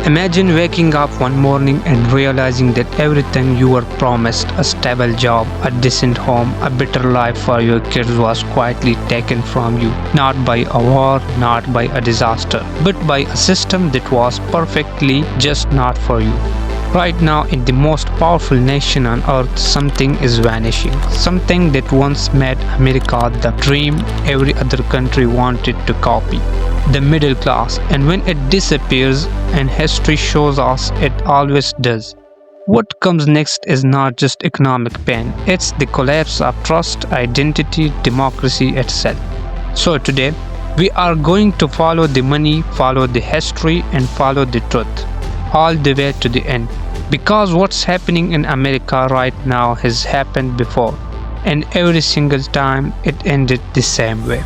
Imagine waking up one morning and realizing that everything you were promised, a stable job, a decent home, a better life for your kids, was quietly taken from you, not by a war, not by a disaster, but by a system that was perfectly just not for you. Right now, in the most powerful nation on earth, something is vanishing. Something that once made America the dream every other country wanted to copy. The middle class. And when it disappears, and history shows us it always does, what comes next is not just economic pain, it's the collapse of trust, identity, democracy itself. So today, we are going to follow the money, follow the history, and follow the truth, all the way to the end. Because what's happening in America right now has happened before, and every single time it ended the same way.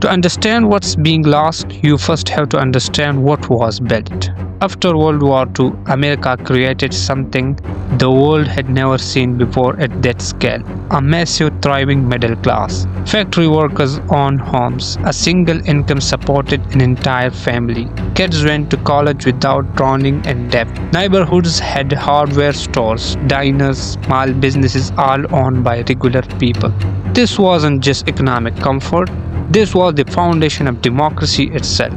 To understand what's being lost, you first have to understand what was built. After World War II, America created something the world had never seen before at that scale: a massive, thriving middle class. Factory workers owned homes. A single income supported an entire family. Kids went to college without drowning in debt. Neighborhoods had hardware stores, diners, small businesses, all owned by regular people. This wasn't just economic comfort, this was the foundation of democracy itself.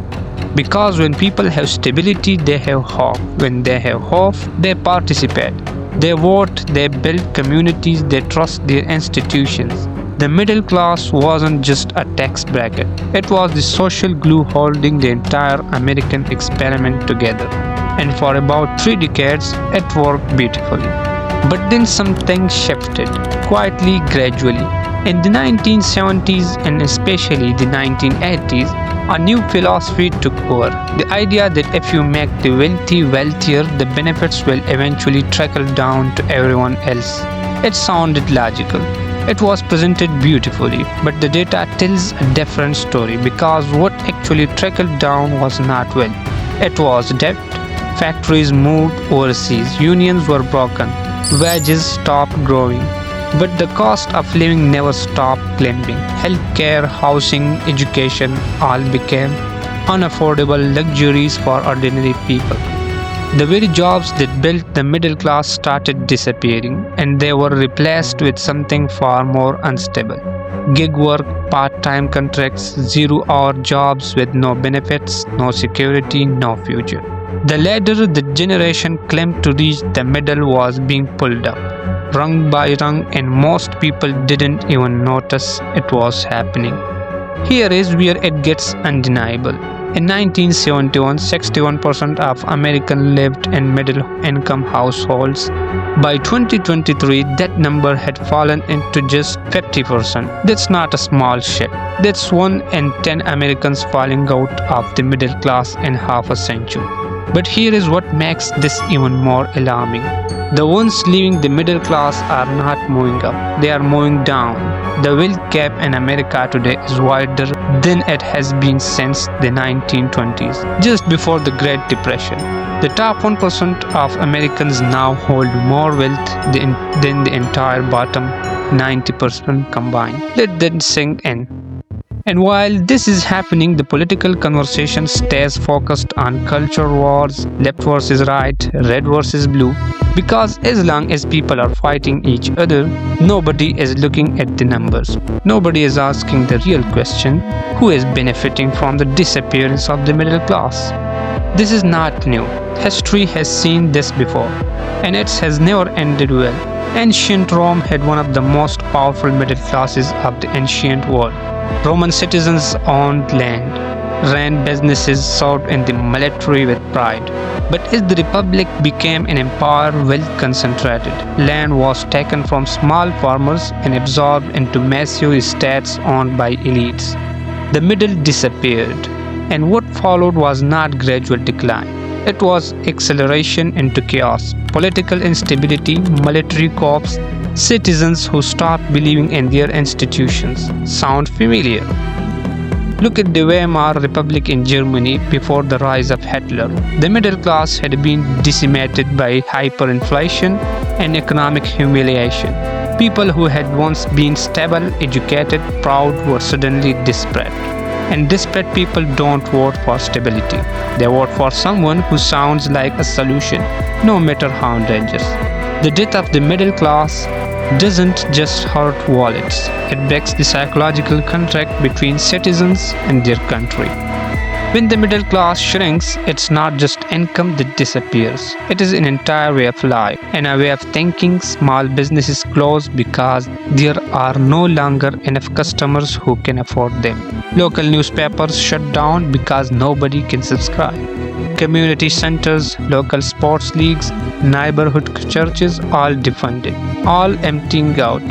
Because when people have stability, they have hope. When they have hope, they participate. They vote, they build communities, they trust their institutions. The middle class wasn't just a tax bracket. It was the social glue holding the entire American experiment together. And for about 3 decades, it worked beautifully. But then something shifted, quietly, gradually. In the 1970s and especially the 1980s, a new philosophy took over. The idea that if you make the wealthy wealthier, the benefits will eventually trickle down to everyone else. It sounded logical. It was presented beautifully, but the data tells a different story, because what actually trickled down was not wealth. It was debt. Factories moved overseas, unions were broken, wages stopped growing. But the cost of living never stopped climbing. Healthcare, housing, education all became unaffordable luxuries for ordinary people. The very jobs that built the middle class started disappearing, and they were replaced with something far more unstable. Gig work, part-time contracts, zero-hour jobs with no benefits, no security, no future. The ladder the generation claimed to reach the middle was being pulled up, rung by rung, and most people didn't even notice it was happening. Here is where it gets undeniable. In 1971, 61% of Americans lived in middle-income households. By 2023, that number had fallen into just 50%. That's not a small shift. That's 1 in 10 Americans falling out of the middle class in half a century. But here is what makes this even more alarming. The ones leaving the middle class are not moving up, they are moving down. The wealth gap in America today is wider than it has been since the 1920s, just before the Great Depression. The top 1% of Americans now hold more wealth than the entire bottom 90% combined. Let that sink in. And while this is happening, the political conversation stays focused on culture wars, left versus right, red versus blue, because as long as people are fighting each other, nobody is looking at the numbers. Nobody is asking the real question: who is benefiting from the disappearance of the middle class? This is not new. History has seen this before, and it has never ended well. Ancient Rome had one of the most powerful middle classes of the ancient world. Roman citizens owned land, ran businesses, served in the military with pride. But as the Republic became an empire, wealth concentrated. Land was taken from small farmers and absorbed into massive estates owned by elites. The middle disappeared, and what followed was not gradual decline. It was acceleration into chaos, political instability, military coups, citizens who stopped believing in their institutions. Sound familiar? Look at the Weimar Republic in Germany before the rise of Hitler. The middle class had been decimated by hyperinflation and economic humiliation. People who had once been stable, educated, proud were suddenly desperate. And desperate people don't vote for stability. They vote for someone who sounds like a solution, no matter how dangerous. The death of the middle class doesn't just hurt wallets, it breaks the psychological contract between citizens and their country. When the middle class shrinks, it's not just income that disappears. It is an entire way of life and a way of thinking. Small businesses close because there are no longer enough customers who can afford them. Local newspapers shut down because nobody can subscribe. Community centers, local sports leagues, neighborhood churches all defunded, all emptying out.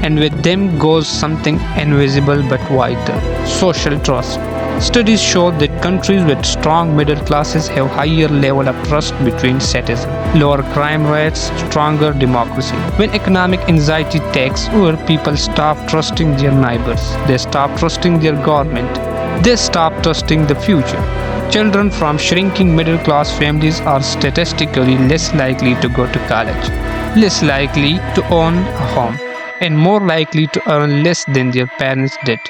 And with them goes something invisible but vital: social trust. Studies show that countries with strong middle classes have higher level of trust between citizens, lower crime rates, stronger democracy. When economic anxiety takes over, people stop trusting their neighbors, they stop trusting their government, they stop trusting the future. Children from shrinking middle class families are statistically less likely to go to college, less likely to own a home, and more likely to earn less than their parents did.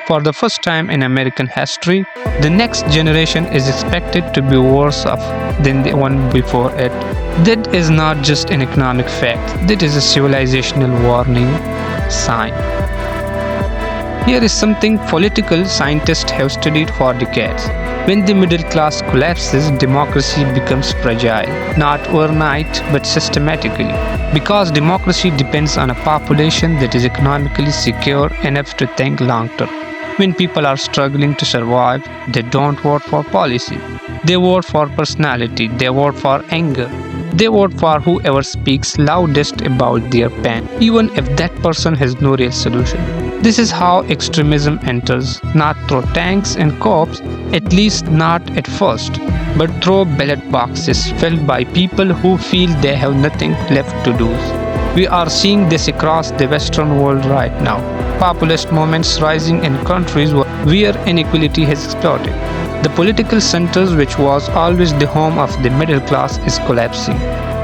For the first time in American history, the next generation is expected to be worse off than the one before it. That is not just an economic fact, that is a civilizational warning sign. Here is something political scientists have studied for decades. When the middle class collapses, democracy becomes fragile, not overnight but systematically. Because democracy depends on a population that is economically secure enough to think long term. When people are struggling to survive, they don't vote for policy. They vote for personality, they vote for anger. They vote for whoever speaks loudest about their pain, even if that person has no real solution. This is how extremism enters, not through tanks and cops, at least not at first, but through ballot boxes filled by people who feel they have nothing left to lose. We are seeing this across the Western world right now. Populist movements rising in countries where inequality has exploded. The political centers, which was always the home of the middle class, is collapsing.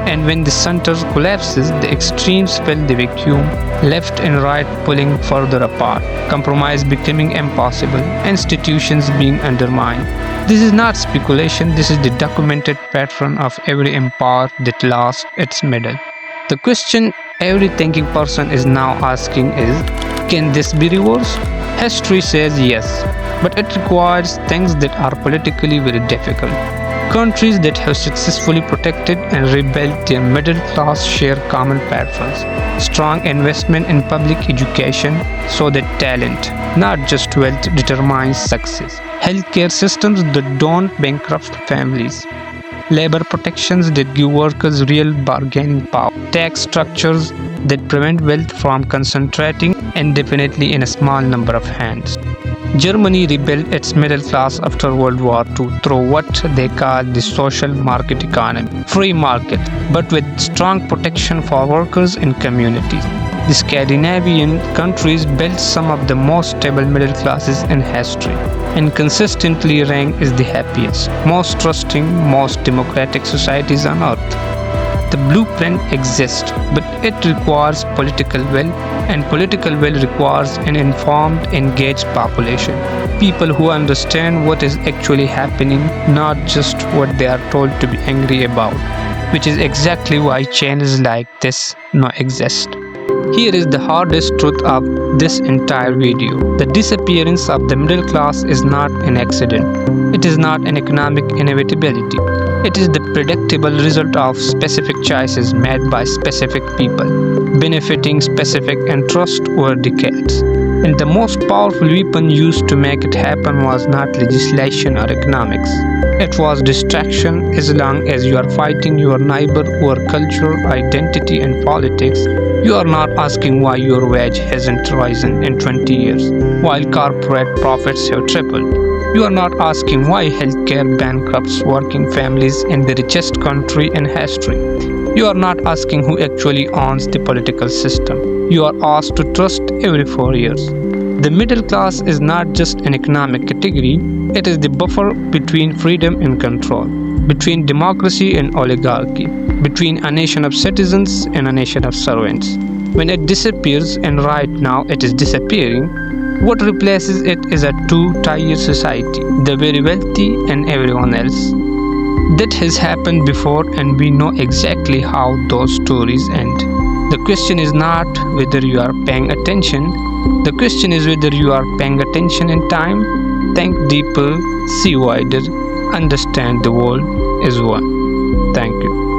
And when the center collapses, the extremes fill the vacuum, left and right pulling further apart, compromise becoming impossible, institutions being undermined. This is not speculation, this is the documented pattern of every empire that lost its middle. The question every thinking person is now asking is, can this be reversed? History says yes, but it requires things that are politically very difficult. Countries that have successfully protected and rebuilt their middle class share common patterns. Strong investment in public education so that talent, not just wealth, determines success. Healthcare systems that don't bankrupt families. Labor protections that give workers real bargaining power. Tax structures that prevent wealth from concentrating indefinitely in a small number of hands. Germany rebuilt its middle class after World War II through what they call the social market economy, free market, but with strong protection for workers and communities. The Scandinavian countries built some of the most stable middle classes in history and consistently rank as the happiest, most trusting, most democratic societies on earth. The blueprint exists, but it requires political will, and political will requires an informed, engaged population. People who understand what is actually happening, not just what they are told to be angry about, which is exactly why channels like this now exist. Here is the hardest truth of this entire video. The disappearance of the middle class is not an accident. It is not an economic inevitability. It is the predictable result of specific choices made by specific people, benefiting specific interests over decades. And the most powerful weapon used to make it happen was not legislation or economics. It was distraction. As long as you are fighting your neighbor over culture, identity, and politics, you are not asking why your wage hasn't risen in 20 years, while corporate profits have tripled. You are not asking why healthcare bankrupts working families in the richest country in history. You are not asking who actually owns the political system. You are asked to trust every 4 years. The middle class is not just an economic category, it is the buffer between freedom and control, between democracy and oligarchy, between a nation of citizens and a nation of servants. When it disappears, and right now it is disappearing, What replaces it is a two-tier society, the very wealthy and everyone else. That has happened before, and we know exactly how those stories end. The question is not whether you are paying attention, the question is whether you are paying attention in time. Think deeper, see wider, understand the world is one. Thank you.